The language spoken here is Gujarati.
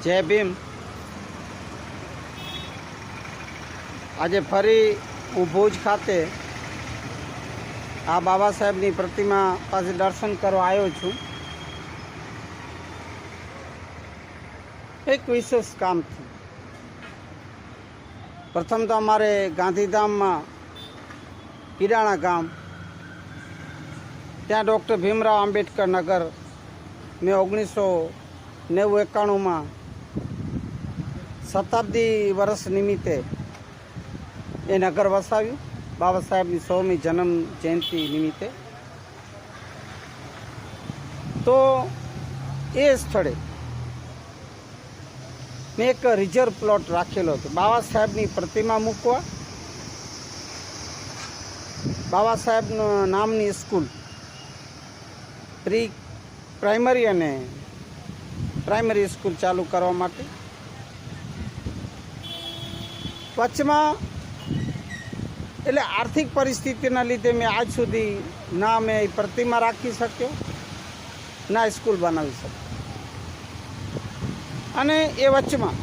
જય ભીમ। આજે ફરી હું ભુજ ખાતે આ બાબા સાહેબની પ્રતિમા પાસે દર્શન કરવા આવ્યો છું। એક વિશેષ કામથી પ્રથમ તો અમારે ગાંધીધામમાં કિરાણા ગામ ત્યાં ડૉક્ટર ભીમરાવ આંબેડકર નગર મેં 1990-91માં શતાબ્દી વર્ષ નિમિત્તે એ નગર વસાવ્યું બાબા સાહેબની 100મી જન્મ જયંતિ નિમિત્તે। તો એ સ્થળે મેં એક રિઝર્વ પ્લોટ રાખેલો હતો બાબા સાહેબની પ્રતિમા મૂકવા। બાબા સાહેબ નામની સ્કૂલ પ્રાઇમરી અને પ્રાઇમરી સ્કૂલ ચાલુ કરવા માટે વચમાં એટલે આર્થિક પરિસ્થિતિના લીધે મેં આજ સુધી ના મેં એ પ્રતિમા રાખી શક્યો ના સ્કૂલ બનાવી શક્યો। અને એ વચમાં